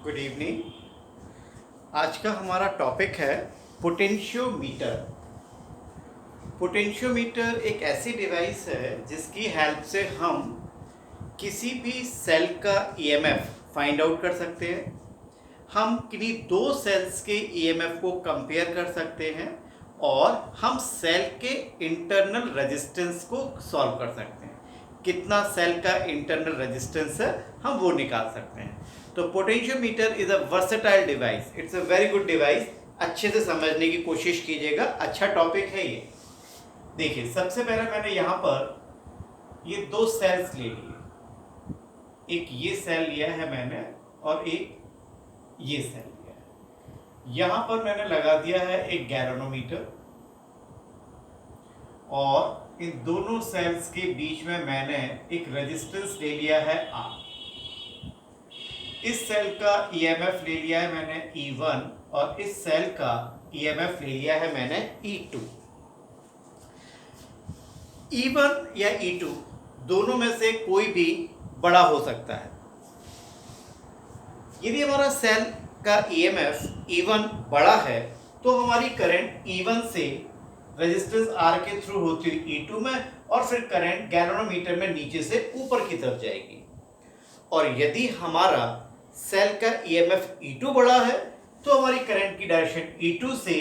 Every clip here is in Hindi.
Good evening. आज का हमारा टॉपिक है पोटेंशियोमीटर। पोटेंशियोमीटर एक ऐसी डिवाइस है जिसकी हेल्प से हम किसी भी सेल का ईएमएफ फाइंड आउट कर सकते हैं। हम किन्हीं दो सेल्स के ईएमएफ को कंपेयर कर सकते हैं और हम सेल के इंटरनल रेजिस्टेंस को सॉल्व कर सकते हैं। कितना सेल का इंटरनल रेजिस्टेंस है हम वो निकाल सकते हैं। तो potentiometer is a versatile device, it's a very good device. अच्छे से समझने की कोशिश कीजिएगा, अच्छा टॉपिक है ये। देखिए, सबसे पहले मैंने यहाँ पर ये दो सेल्स ले लिए। एक ये सेल लिया है मैंने और एक ये सेल लिया है। यहाँ पर मैंने लगा दिया है एक गैल्वेनोमीटर और इन दोनों सेल्स के बीच में मैंने एक रेजिस्टेंस ले लिया है R। इस सेल का ईएमएफ ले लिया है मैंने E1 और इस सेल का ईएमएफ ले लिया है मैंने E2। E1 या E2 दोनों में से कोई भी बड़ा हो सकता है। यदि हमारा सेल का ईएमएफ E1 बड़ा है तो हमारी करंट E1 से रेजिस्टेंस R के थ्रू होती हुई E2 में और फिर करंट गैल्वेनोमीटर में नीचे से ऊपर की तरफ जाएगी। और यदि हमारा सेल का ईएमएफ E2 बड़ा है तो हमारी करंट की डायरेक्शन E2 से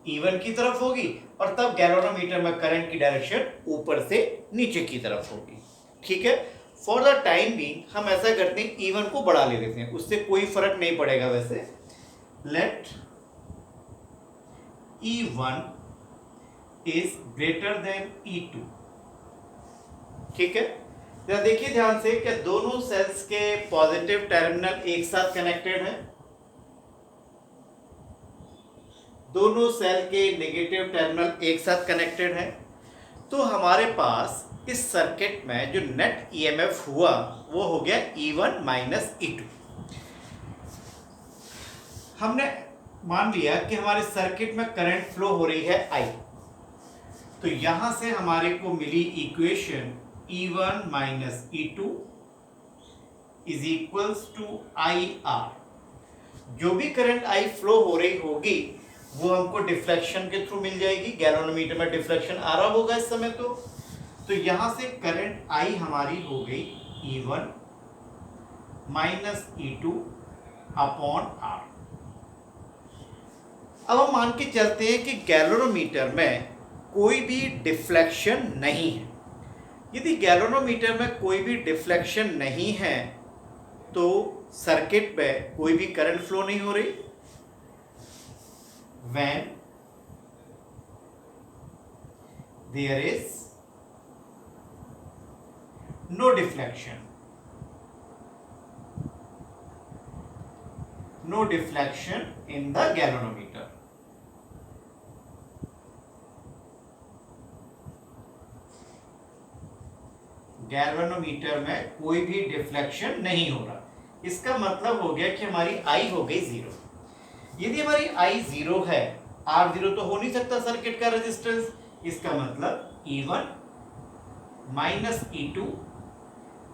E1 की तरफ होगी और तब गैल्वेनोमीटर में करंट की डायरेक्शन ऊपर से नीचे की तरफ होगी। ठीक है, फॉर द टाइम बीइंग हम ऐसा करते हैं, E1 को बड़ा ले लेते हैं, उससे कोई फर्क नहीं पड़ेगा। वैसे late E1 is greater than E2। ठीक है, जरा देखिए ध्यान से कि दोनों सेल्स के पॉजिटिव टर्मिनल एक साथ कनेक्टेड हैं, दोनों सेल के नेगेटिव टर्मिनल एक साथ कनेक्टेड हैं। तो हमारे पास इस सर्किट में जो नेट ईएमएफ हुआ वो हो गया E1 माइनस E2। हमने मान लिया कि हमारे सर्किट में करंट फ्लो हो रही है I। तो यहां से हमारे को मिली equation E1 minus E2 is equals to IR। जो भी करंट I फ्लो हो रही होगी वो हमको डिफ्लेक्शन के थ्रू मिल जाएगी। गैल्वेनोमीटर में डिफ्लेक्शन आ रहा होगा इस समय। तो यहां से करंट I हमारी हो गई E1 minus E2 upon R। अब हम मान के चलते हैं कि गैल्वेनोमीटर में कोई भी डिफ्लेक्शन नहीं है। यदि गैल्वेनोमीटर में कोई भी डिफ्लेक्शन नहीं है तो सर्किट में कोई भी करंट फ्लो नहीं हो रही। When there is no deflection, no deflection in the galvanometer. Galvanometer में कोई भी डिफ्लेक्शन नहीं हो रहा। इसका मतलब हो गया कि हमारी I हो गई 0। यदि हमारी I 0 है, R 0 तो हो नहीं सकता सर्किट का रेजिस्टेंस। इसका मतलब E1 minus E2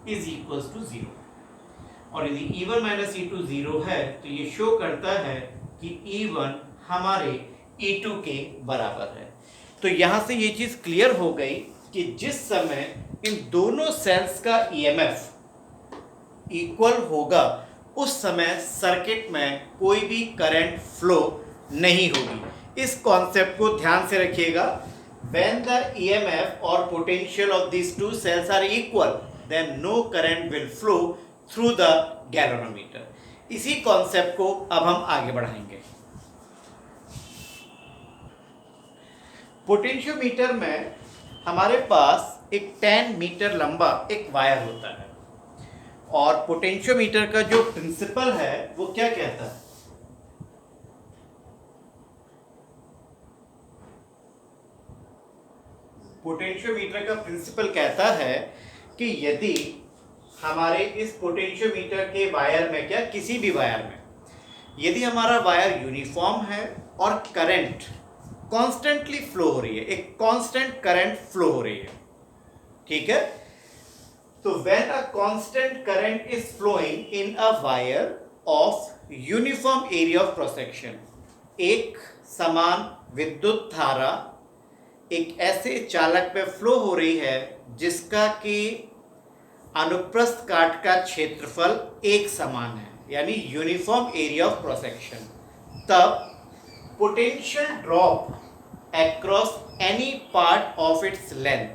is equals to 0। और यदि E1 माइनस E2 0 है तो ये शो करता है कि E1 हमारे E2 के बराबर है। तो यहां से ये चीज क्लियर हो गई कि जिस समय इन दोनों सेल्स का ईएमएफ इक्वल होगा उस समय सर्किट में कोई भी करंट फ्लो नहीं होगी। इस कॉन्सेप्ट को ध्यान से रखिएगा। When the EMF or potential of these two cells are equal, then no current will flow through the galvanometer। इसी कॉन्सेप्ट को अब हम आगे बढ़ाएंगे। पोटेंशियोमीटर में हमारे पास एक 10 मीटर लंबा एक वायर होता है और पोटेंशियोमीटर का जो प्रिंसिपल है वो क्या कहता है? पोटेंशियोमीटर का प्रिंसिपल कहता है कि यदि हमारे इस पोटेंशियोमीटर के वायर में, क्या किसी भी वायर में, यदि हमारा वायर यूनिफॉर्म है और करंट कॉन्स्टेंटली फ्लो हो रही है, एक कांस्टेंट करंट फ्लो हो रही है, ठीक है, तो when a constant current is flowing in a wire of uniform area of cross section, एक समान विद्युत धारा एक ऐसे चालक पे फ्लो हो रही है जिसका कि अनुप्रस्थ काट का क्षेत्रफल एक समान है, यानी uniform area of cross section, तब potential drop across any part of its length,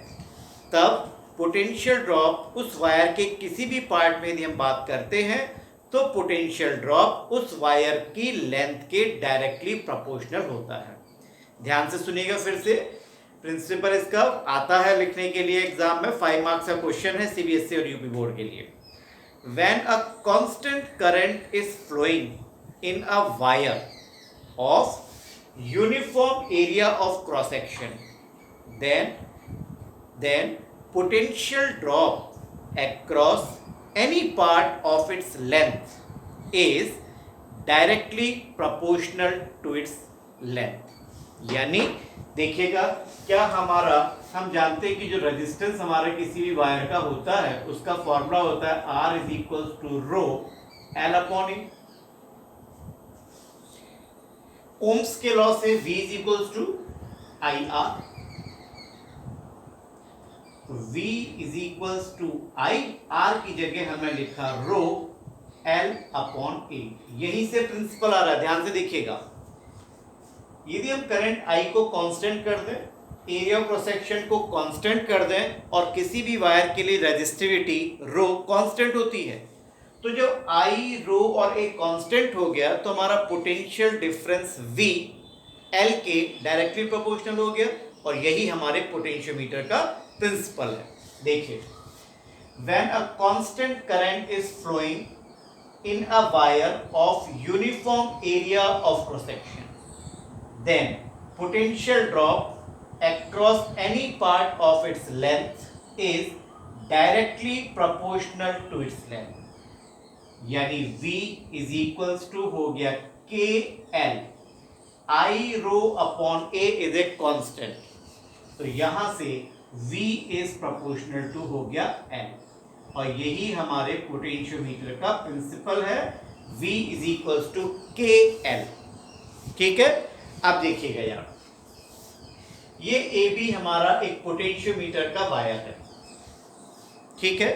तब पोटेंशियल ड्रॉप उस वायर के किसी भी पार्ट में यदि हम बात करते हैं तो पोटेंशियल ड्रॉप उस वायर की लेंथ के डायरेक्टली प्रोपोर्शनल होता है। ध्यान से सुनिएगा फिर से, प्रिंसिपल इसका आता है लिखने के लिए एग्जाम में, 5 मार्क्स का क्वेश्चन है सीबीएसई और यूपी बोर्ड के लिए। When a constant current is flowing in a wire of uniform area of cross section, then potential drop across any part of its length is directly proportional to its length। यानी देखिएगा, क्या हमारा, हम जानते हैं कि जो रेजिस्टेंस हमारा किसी भी वायर का होता है उसका फॉर्मूला होता है R is equal to rho L upon E। Ohm's के लॉ से V is equal to IR, V is equal to I, R की जगह हमने लिखा रो L अपॉन ए। यहीं से प्रिंसिपल आ रहा है, ध्यान से देखिएगा। यदि हम करंट I को कांस्टेंट कर दें, एरिया ऑफ क्रॉस सेक्शन को कांस्टेंट कर दें और किसी भी वायर के लिए रेजिस्टिविटी रो कांस्टेंट होती है, तो जो I रो और ए कांस्टेंट हो गया तो हमारा पोटेंशियल डिफरेंस V L के डायरेक्टली प्रोपोर्शनल हो गया, और यही हमारे पोटेंशियोमीटर का प्रिंसिपल है। देखिए, when a constant current is flowing in a wire of uniform area of cross section, then potential drop across any part of its length is directly proportional to its length, यानी V is equals to हो गया KL, I rho upon A is a constant, तो यहां से V is proportional to हो गया L, और यही हमारे पोटेंशियोमीटर का प्रिंसिपल है, V is equals to KL। ठीक है, अब देखिएगा यार, ये AB हमारा एक पोटेंशियोमीटर का वायर है, ठीक है।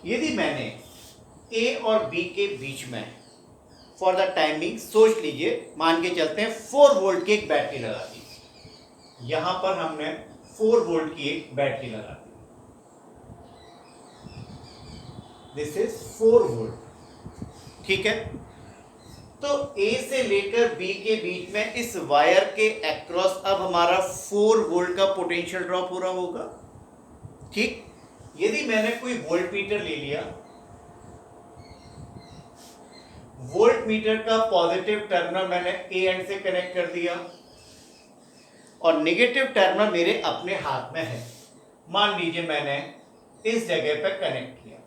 यदि मैंने A और B के बीच में फॉर द टाइमिंग सोच लीजिए, मान के चलते हैं 4 वोल्ट की एक बैटरी लगा दी, यहां पर हमने 4 वोल्ट की एक बैटरी लगा दी, दिस इज 4 वोल्ट, ठीक है। तो A से लेकर B के बीच में इस वायर के अक्रॉस अब हमारा 4 वोल्ट का पोटेंशियल ड्रॉप हो रहा होगा, ठीक। यदि मैंने कोई वोल्ट मीटर ले लिया, वोल्ट मीटर का पॉजिटिव टर्मिनल मैंने A एंड से कनेक्ट कर दिया और नेगेटिव टर्मिनल मेरे अपने हाथ में है, मान लीजिए मैंने इस जगह पर कनेक्ट किया,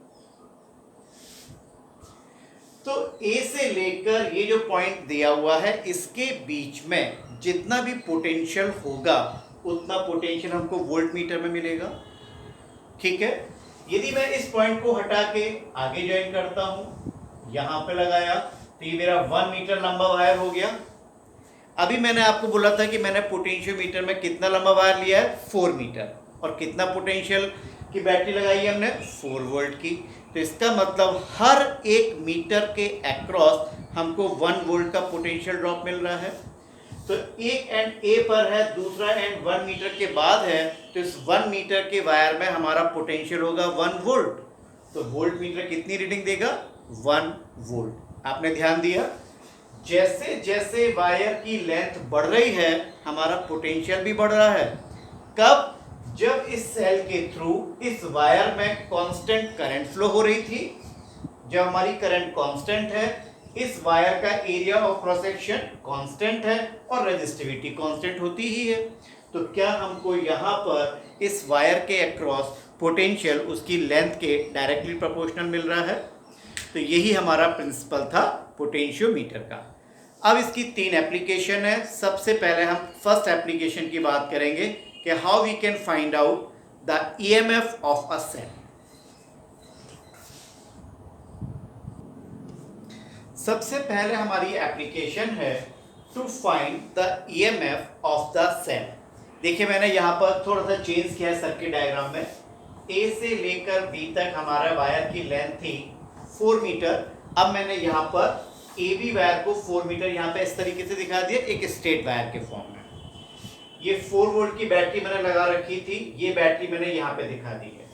तो A से लेकर ये जो पॉइंट दिया हुआ है इसके बीच में जितना भी पोटेंशियल होगा उतना पोटेंशियल हमको वोल्ट मीटर में मिलेगा, ठीक है। यदि मैं इस पॉइंट को हटा के आगे ज्वाइन करता हूं, यहां पे लगाया, तो ये मेरा 1 मीटर लंबा वायर हो गया। अभी मैंने आपको बोला था कि मैंने पोटेंशियोमीटर में कितना लंबा वायर लिया है, 4 मीटर, और कितना पोटेंशियल की बैटरी लगाई है हमने, 4 वोल्ट की। तो इसका मतलब हर 1 मीटर के अक्रॉस हमको 1 वोल्ट का पोटेंशियल ड्रॉप मिल रहा है। तो एक एंड A पर है, दूसरा एंड 1 मीटर के बाद है, तो इस 1 मीटर के वायर में हमारा पोटेंशियल होगा 1 वोल्ट। तो वोल्ट मीटर कितनी रीडिंग देगा, 1 वोल्ट। आपने ध्यान दिया, जैसे जैसे वायर की लेंथ बढ़ रही है हमारा पोटेंशियल भी बढ़ रहा है। कब, जब इस सेल के थ्रू इस वायर में कांस्टेंट करंट फ्लो हो रही थी। जब हमारी करंट कांस्टेंट है, इस वायर का area of cross section constant है और रेजिस्टिविटी कांस्टेंट होती ही है, तो क्या हमको यहाँ पर इस वायर के अक्रॉस पोटेंशियल उसकी लेंथ के डायरेक्टली प्रोपोर्शनल मिल रहा है। तो यही हमारा प्रिंसिपल था पोटेंशियोमीटर का। अब इसकी 3 एप्लीकेशन है। सबसे पहले हम फर्स्ट एप्लीकेशन की बात करेंगे कि how we can find out the EMF of a cell. सबसे पहले हमारी एप्लीकेशन है to find the EMF of the cell. देखिए मैंने यहाँ पर थोड़ा सा चेंज किया है सर्किट डायग्राम में। ए से लेकर बी तक हमारा वायर की लेंथ थी 4 मीटर। अब मैंने यहाँ पर ए बी वायर को 4 मीटर यहाँ पे इस तरीके से दिखा दिया एक स्ट्रेट वायर के फॉर्म में। ये 4 वोल्ट की बैटरी मैंने लगा रखी थी, ये बैटरी मैंने यहाँ पे दिखा दी है।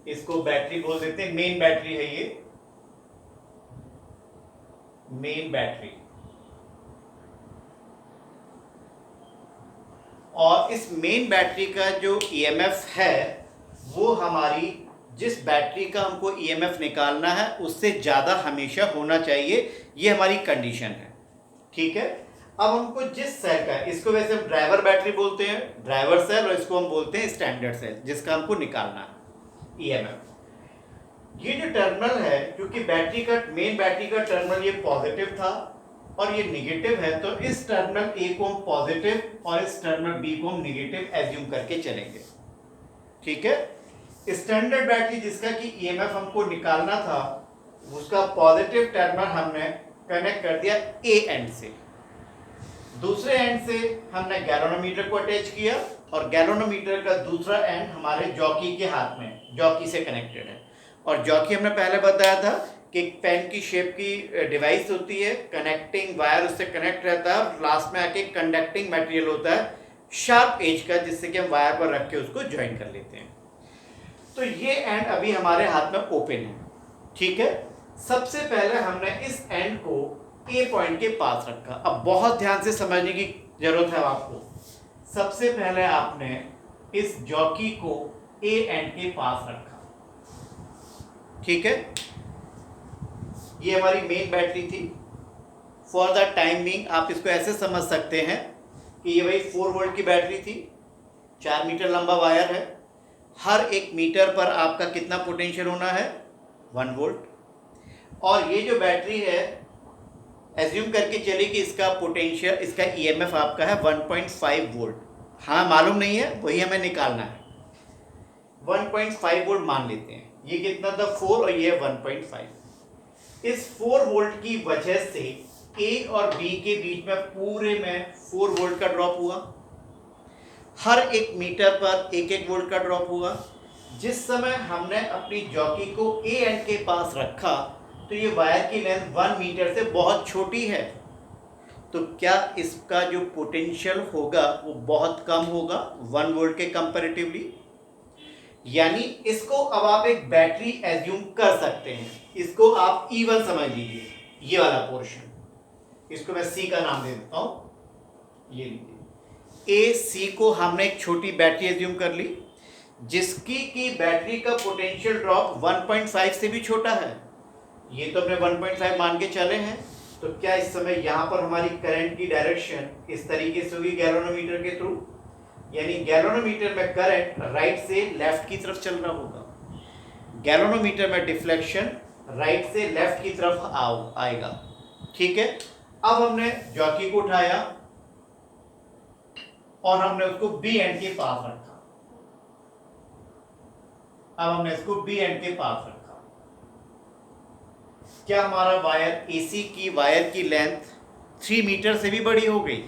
इसको बैटरी बोल देते हैं, मेन बैटरी है ये, मेन बैटरी। और इस मेन बैटरी का जो ईएमएफ है वो हमारी जिस बैटरी का हमको ईएमएफ निकालना है उससे ज़्यादा हमेशा होना चाहिए, ये हमारी कंडीशन है। ठीक है, अब हमको जिस सेल का, इसको वैसे हम ड्राइवर बैटरी बोलते हैं, ड्राइवर सेल, और इसको हम बोलते हैं स्टैंडर्ड सेल, जिसका हमको निकालना है ईएमएफ। ये जो टर्मिनल है, क्योंकि बैटरी का मेन बैटरी का टर्मिनल ये पॉजिटिव था और ये नेगेटिव है, तो इस टर्मिनल ए को हम पॉजिटिव और इस टर्मिनल बी को हम नेगेटिव एज्यूम करके चलेंगे। ठीक है, स्टैंडर्ड बैटरी जिसका कि ईएमएफ हमको निकालना था, उसका पॉजिटिव टर्मिनल हमने कनेक्ट कर दिया ए एंड से। दूसरे एंड से हमने गैल्वेनोमीटर को अटैच किया और गैल्वेनोमीटर का दूसरा एंड हमारे जॉकी के हाथ में, जॉकी से कनेक्टेड है। और जॉकी हमने पहले बताया था कि एक पेन की शेप की डिवाइस होती है, कनेक्टिंग वायर उससे कनेक्ट रहता है और लास्ट में आके कंडक्टिंग मटेरियल होता है शार्प एज का, जिससे कि हम वायर पर रख के उसको ज्वाइन कर लेते हैं। तो ये एंड अभी हमारे हाथ में ओपन है। ठीक है, सबसे पहले हमने इस एंड को ए पॉइंट के पास रखा। अब बहुत ध्यान से समझने की जरूरत है आपको। सबसे पहले आपने इस जॉकी को ए एंड के पास रखा। ठीक है, ये हमारी मेन बैटरी थी। फॉर द टाइम बीइंग आप इसको ऐसे समझ सकते हैं कि ये वही 4 वोल्ट की बैटरी थी, 4 मीटर लंबा वायर है। हर एक मीटर पर आपका कितना पोटेंशियल होना है, 1 वोल्ट। और ये जो बैटरी है, एज्यूम करके चलिए कि इसका पोटेंशियल, इसका ईएमएफ आपका है 1.5 वोल्ट। हाँ, मालूम नहीं है, वही हमें निकालना है। 1.5 वोल्ट मान लेते हैं। ये कितना था, 4, और ये 1.5। इस 4 वोल्ट की वजह से ए और बी के बीच में पूरे में 4 वोल्ट का ड्रॉप हुआ। हर एक मीटर पर 1-1 वोल्ट का ड्रॉप हुआ। जिस समय हमने अपनी जॉकी को ए एंड के पास रखा तो ये वायर की लेंथ 1 मीटर से बहुत छोटी है, तो क्या इसका जो पोटेंशियल होगा वो बहुत कम होगा 1 वोल्ट के कंपैरेटिवली। यानी इसको अब आप एक बैटरी एज्यूम कर सकते हैं। इसको आप E1 समझ लीजिए, ये वाला पोर्शन, इसको मैं C का नाम दे देता हूं। ये लीजिए, ए सी को हमने एक छोटी बैटरी एज्यूम कर ली, जिसकी की बैटरी का पोटेंशियल ड्रॉप 1.5 से भी छोटा है। ये तो अपने 1.5 मान के चले हैं। तो क्या इस समय यहाँ पर हमारी करंट की डायरेक्शन इस तरीके से होगी गैल्वेनोमीटर के थ्रू, यानी गैल्वेनोमीटर में करंट राइट से लेफ्ट की तरफ चल रहा होगा। गैल्वेनोमीटर में डिफ्लेक्शन राइट से लेफ्ट की तरफ आएगा। ठीक है, अब हमने जॉकी को उठाया और हमने उसको बी एंड के पास रखा। अब हमने इसको बी एंड के पास रखा। क्या हमारा वायर एसी की वायर की लेंथ 3 मीटर से भी बड़ी हो गई?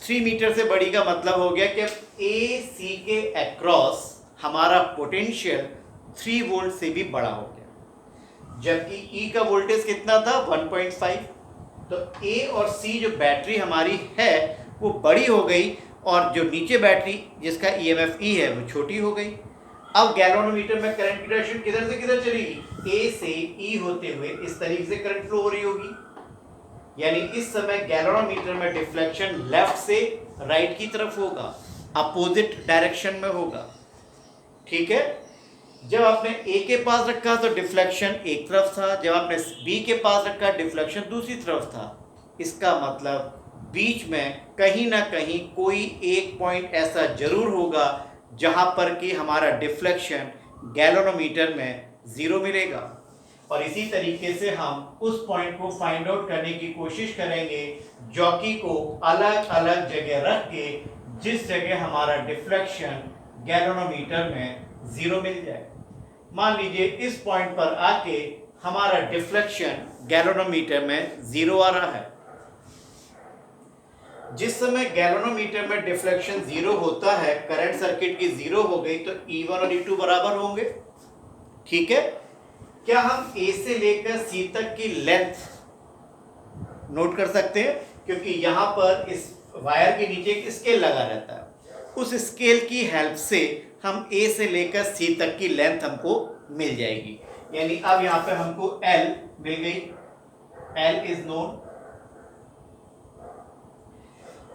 3 मीटर से बड़ी का मतलब हो गया कि ए सी के अक्रॉस हमारा पोटेंशियल 3 वोल्ट से भी बड़ा हो गया, जबकि ई का वोल्टेज कितना था, 1.5। तो ए और सी जो बैटरी हमारी है वो बड़ी हो गई और जो नीचे बैटरी जिसका ईएमएफ ई है वो छोटी हो गई। अब गैल्वेनोमीटर में करंट की डायरेक्शन किधर से किधर चलेगी, ए से ई होते हुए इस तरीके से करंट फ्लो हो रही होगी। यानी इस समय गैल्वेनोमीटर में डिफ्लेक्शन लेफ्ट से राइट की तरफ होगा, अपोजिट डायरेक्शन में होगा। ठीक है, जब आपने ए के पास रखा तो डिफ्लेक्शन एक तरफ था, जब आपने बी के पास रखा डिफ्लेक्शन दूसरी तरफ था। इसका मतलब बीच में कहीं ना कहीं कोई एक पॉइंट ऐसा जरूर होगा जहां पर कि हमारा डिफ्लेक्शन गैल्वेनोमीटर में 0 मिलेगा। और इसी तरीके से हम उस पॉइंट को फाइंड आउट करने की कोशिश करेंगे, जॉकी को अलग अलग जगह रख के, जिस जगह हमारा डिफ्लेक्शन गैल्वेनोमीटर में 0 मिल जाए। मान लीजिए इस पॉइंट पर आके हमारा डिफ्लेक्शन गैल्वेनोमीटर में 0 आ रहा है। जिस समय गैल्वेनोमीटर में डिफ्लेक्शन 0 होता है, करंट सर्किट की 0 हो गई, तो E1 और E2 बराबर होंगे। ठीक है, क्या हम A से लेकर C तक की लेंथ नोट कर सकते हैं? क्योंकि यहां पर इस वायर के नीचे एक स्केल लगा रहता है, उस स्केल की हेल्प से हम A से लेकर C तक की लेंथ हमको मिल जाएगी। यानी अब यहां पे हमको L मिल गई, L इज नोन।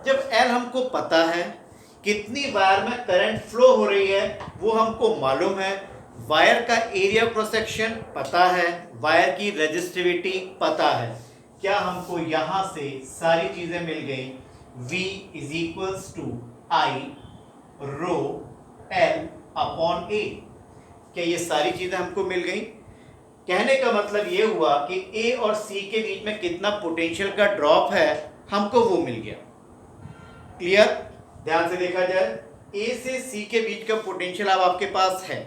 जब L हमको पता है, कितनी वायर में करंट फ्लो हो रही है वो हमको मालूम है, वायर का एरिया क्रॉस सेक्शन पता है, वायर की रेजिस्टिविटी पता है, क्या हमको यहां से सारी चीजें मिल गई। V is equals to I rho L upon A। क्या ये सारी चीजें हमको मिल गई? कहने का मतलब ये हुआ कि A और C के बीच में कितना पोटेंशियल का ड्रॉप है हमको वो मिल गया। क्लियर? ध्यान से देखा जाए, A से C के बीच का पोटेंशियल अब आपके पास है।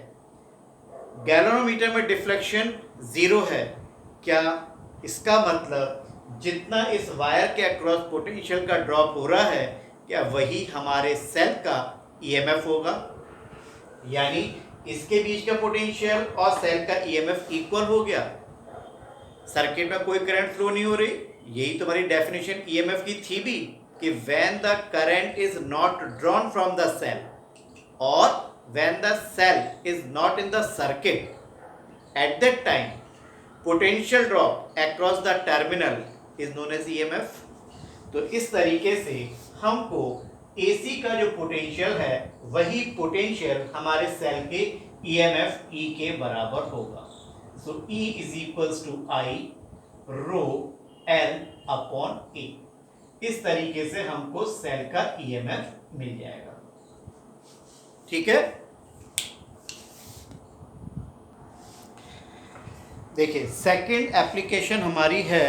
गैल्वेनोमीटर में डिफ्लेक्शन 0 है। क्या इसका मतलब जितना इस वायर के अक्रॉस पोटेंशियल का ड्रॉप हो रहा है, क्या वही हमारे सेल का ईएमएफ होगा? यानी इसके बीच का पोटेंशियल और सेल का ईएमएफ इक्वल हो गया। सर्किट में कोई करंट फ्लो नहीं हो रही, यही तुम्हारी डेफिनेशन ईएमएफ की थी भी, कि when the current is not drawn from the cell और when the cell is not in the circuit, at that time potential drop across the terminal is known as EMF. तो इस तरीके से हमको AC का जो पोटेंशियल है वही पोटेंशियल हमारे सेल के ईएमएफ E के बराबर होगा। So E is equals to I rho L upon A। इस तरीके से हमको सेल का ईएमएफ मिल जाएगा। ठीक है, देखिए सेकंड एप्लीकेशन हमारी है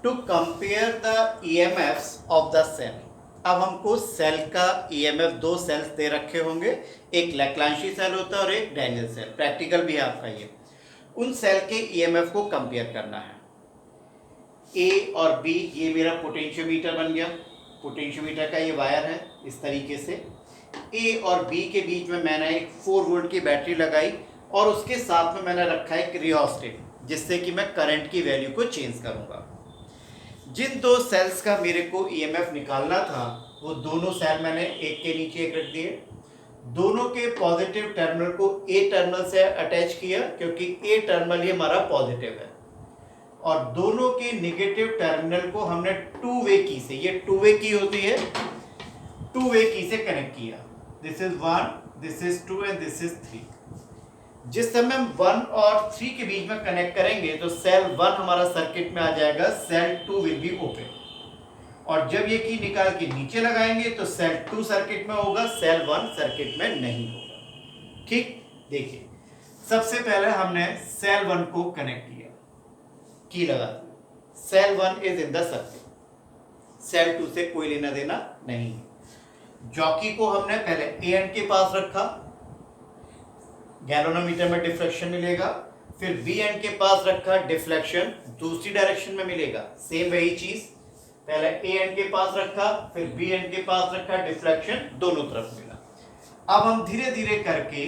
to compare the EMFs of the cell. अब हमको सेल का ईएमएफ, दो सेल्स दे रखे होंगे, एक लैग्रांजी सेल होता है और एक डैनियल सेल, प्रैक्टिकल भी है आपका ये। उन सेल के ईएमएफ को कंपेयर करना है। ए और बी, ये मेरा पोटेंशियोमीटर बन गया, पोटेंशियोमीटर का ये वायर है इस तरीके से। ए और बी के बीच में मैंने एक 4 वोल्ट की बैटरी लगाई और उसके साथ में मैंने रखा है एक रियोस्टेट, जिससे कि मैं करंट की वैल्यू को चेंज करूंगा। जिन दो सेल्स का मेरे को ईएमएफ निकालना था वो दोनों सेल मैंने एक के नीचे एक रख दिए। दोनों के पॉजिटिव टर्मिनल को ए टर्मिनल से अटैच किया, क्योंकि ए टर्मिनल ही हमारा पॉजिटिव है, और दोनों के नेगेटिव टर्मिनल को हमने टू वे की से, ये टू वे की होती है, टू वे की से कनेक्ट किया। This is 1, this is 2 and this is 3। जिस समय हम 1 और 3 के बीच में कनेक्ट करेंगे तो सेल 1 हमारा सर्किट में आ जाएगा, सेल 2 विल बी ओपन। और जब ये की निकाल के नीचे लगाएंगे तो सेल 2 सर्किट में होगा, सेल 1 सर्किट में नहीं होगा। ठीक, देखिए सबसे पहले हमने सेल 1 को कनेक्ट किया, की लगा दी, cell 1 is in the circuit, cell 2 से कोई लेना देना नहीं है। जॉकी को हमने पहले ए एंड के पास रखा, गैल्वेनोमीटर में डिफ्लेक्शन मिलेगा, फिर बी एंड के पास रखा, डिफ्लेक्शन दूसरी डायरेक्शन में मिलेगा, सेम वही चीज, पहले ए एंड के पास रखा, फिर बी एंड के पास रखा, डिफ्लेक्शन दोनों तरफ मिला। अब हम धीरे धीरे करके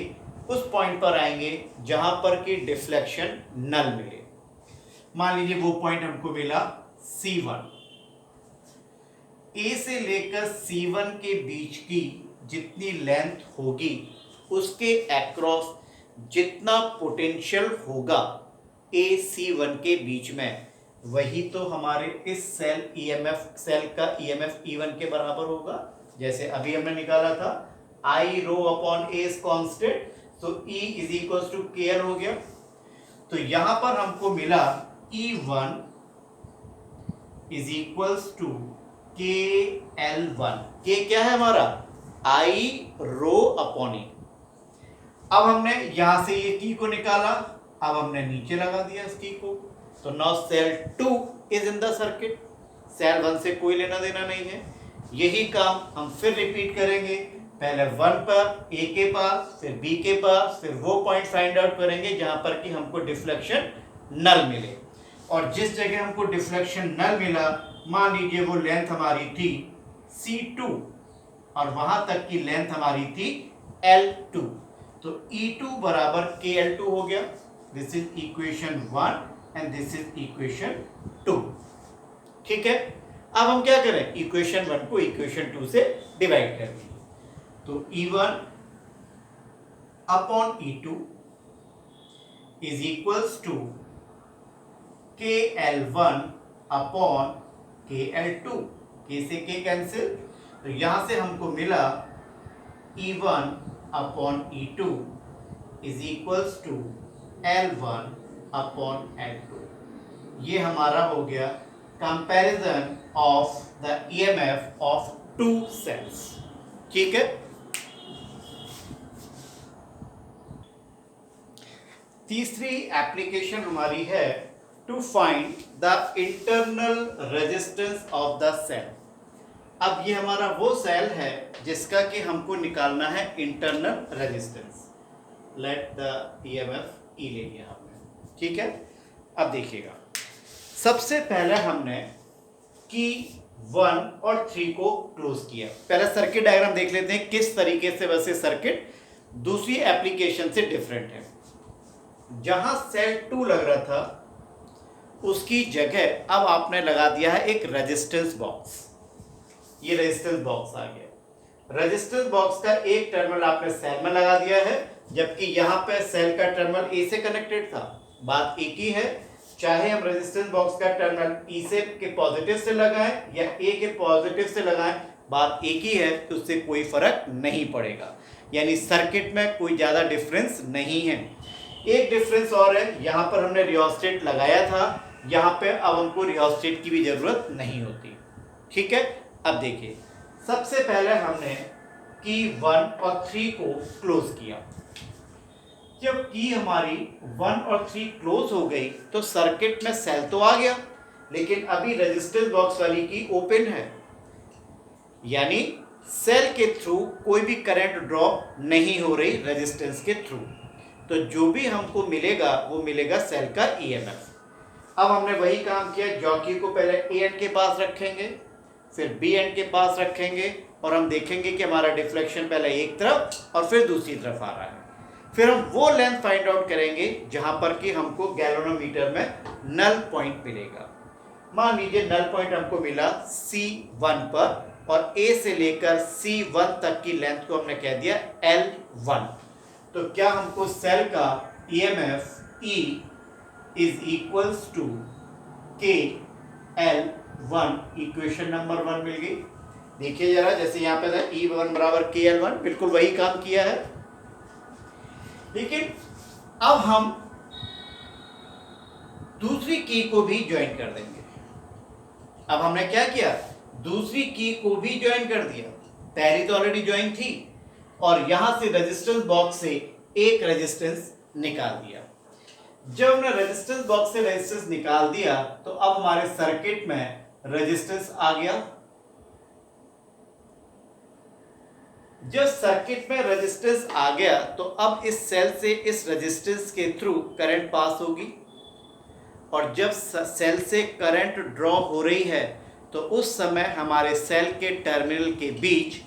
उस पॉइंट पर आएंगे जहां पर कि डिफ्लेक्शन नल मिले। मान लीजिए वो पॉइंट हमको मिला C1। ए से लेकर C1 के बीच की जितनी लेंथ होगी उसके अक्रॉस जितना पोटेंशियल होगा AC1 के बीच में, वही तो हमारे इस सेल ईएमएफ, सेल का ईएमएफ E1 के बराबर होगा। जैसे अभी हमने निकाला था I rho upon A is constant, तो E is equals to KL हो गया। तो यहां पर हमको मिला E1 is equals to KL1। K क्या है हमारा? I rho upon A। अब हमने यहां से ये की को निकाला, अब हमने नीचे लगा दिया इस की को, तो now cell 2 is in the circuit, cell 1 से कोई लेना देना नहीं है। यही काम हम फिर रिपीट करेंगे पहले 1 पर ए के पास, फिर बी के पास, फिर वो पॉइंट फाइंड आउट करेंगे जहां पर कि हमको डिफ्लेक्शन नल मिले। और जिस जगह हमको डिफ्लेक्शन नल मिला, मान लीजिए वो लेंथ हमारी थी C2 और वहां तक की लेंथ हमारी थी L2, तो E2 बराबर KL2 हो गया। This is equation 1 and this is equation 2। ठीक है, अब हम क्या करें, इक्वेशन 1 को इक्वेशन 2 से डिवाइड कर देंगे। तो E1 upon E2 is equals to KL1 upon KL2। K से K कैंसिल, तो यहां से हमको मिला E1 upon E2 is equals to L1 upon L2। ये हमारा हो गया comparison of the EMF of two cells. ठीक है, तीसरी एप्लीकेशन हमारी है to find the internal resistance of the cell. अब ये हमारा वो सेल है जिसका कि हमको निकालना है internal resistance. Let the EMF E ले लिया हमने। ठीक है, अब देखिएगा, सबसे पहले हमने की 1 और 3 को क्लोज किया। पहले सर्किट डायग्राम देख लेते हैं किस तरीके से वैसे सर्किट दूसरी एप्लीकेशन से डिफरेंट है। जहां सेल 2 लग रहा था उसकी जगह अब आपने लगा दिया है एक रेजिस्टेंस बॉक्स। ये रेजिस्टेंस बॉक्स आ गया। रेजिस्टेंस बॉक्स का एक टर्मिनल आपने सेल में लगा दिया है, जबकि यहां पे सेल का टर्मिनल ए से कनेक्टेड था। बात एक ही है, चाहे हम रेजिस्टेंस बॉक्स का टर्मिनल ई से के पॉजिटिव से लगाएं या ए के पॉजिटिव से लगाएं, बात एक ही है, तो उससे कोई फर्क नहीं पड़ेगा। यानी सर्किट में कोई ज्यादा डिफरेंस नहीं है। एक डिफरेंस और है, यहां पर हमने रियोस्टेट लगाया था, यहां पे अब हमको रियोस्टेट की भी जरूरत नहीं होती। ठीक है, अब देखिए, सबसे पहले हमने की 1 और 3 को क्लोज किया। जब की हमारी 1 और 3 क्लोज हो गई तो सर्किट में सेल तो आ गया, लेकिन अभी रेजिस्टेंस बॉक्स वाली की ओपन है, यानी सेल के थ्रू कोई भी करंट ड्रॉ नहीं हो रही रेजिस्टेंस के थ्रू। तो जो भी हमको मिलेगा वो मिलेगा सेल का EMF। अब हमने वही काम किया, जॉकी को पहले ए एंड के पास रखेंगे, फिर बी एंड के पास रखेंगे, और हम देखेंगे कि हमारा डिफ्लेक्शन पहले एक तरफ और फिर दूसरी तरफ आ रहा है। फिर हम वो लेंथ फाइंड आउट करेंगे जहां पर कि हमको गैल्वेनोमीटर में नल पॉइंट मिलेगा। मान लीजिए नल पॉइंट हमको मिला C1 पर, और A से लेकर C1 तक की लेंथ को हमने कह दिया L1। तो क्या हमको सेल का EMF E is equals to KL1, equation number 1 मिल गई। देखिए जरा, जैसे यहाँ पे था E1 बराबर KL1, बिल्कुल वही काम किया है। लेकिन अब हम दूसरी की को भी ज्वाइन कर देंगे। अब हमने क्या किया, दूसरी की को भी ज्वाइन कर दिया। पहली तो ऑलरेडी ज्वाइन थी, और यहां से रेजिस्टेंस बॉक्स से एक रेजिस्टेंस निकाल दिया। जब हमने रेजिस्टेंस बॉक्स से रेजिस्टेंस निकाल दिया तो अब हमारे सर्किट में रेजिस्टेंस आ गया। जब सर्किट में रेजिस्टेंस आ गया तो अब इस सेल से इस रेजिस्टेंस के थ्रू करंट पास होगी, और जब सेल से करंट ड्रॉ हो रही है तो उस समय हमारे सेल के टर्मिनल के बीच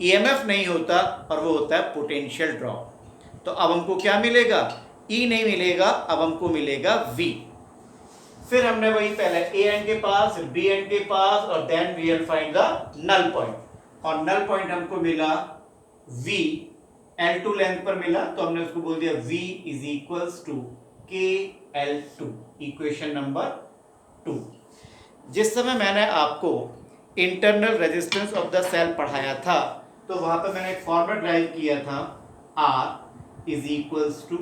EMF नहीं होता, और वो होता है पोटेंशियल ड्रॉप। तो अब हमको क्या मिलेगा, E नहीं मिलेगा, अब हमको मिलेगा V। फिर हमने वही पहले A एंड के पास, फिर B एंड के पास, और then we will find the null point, और नल पॉइंट हमको मिला V, L2 लेंथ पर मिला, तो हमने उसको बोल दिया V is equals to KL2, equation number 2। जिस समय मैंने आपको internal resistance of the cell पढ़ाया था तो वहां पर मैंने एक फॉर्मूला ड्राइव किया था, R is equals to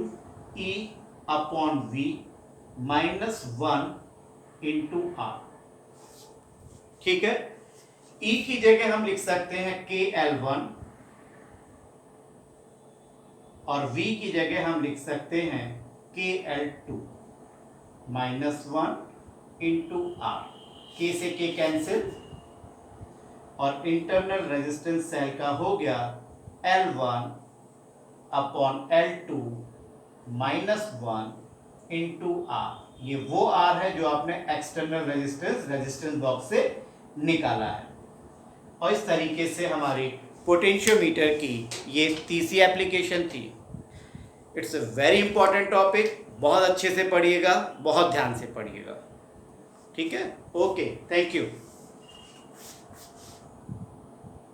E upon V minus 1 into R। ठीक है, E की जगह हम लिख सकते हैं KL1, और V की जगह हम लिख सकते हैं KL2 minus 1 into R। K से K कैंसिल, और इंटरनल रेजिस्टेंस सेल का हो गया L1 upon L2 minus 1 into R। ये वो R है जो आपने एक्सटर्नल रेजिस्टेंस बॉक्स से निकाला है। और इस तरीके से हमारी पोटेंशियोमीटर की ये तीसरी एप्लीकेशन थी। It's a very important topic, बहुत अच्छे से पढ़िएगा, बहुत ध्यान से पढ़िएगा। ठीक है, ओके, थैंक यू।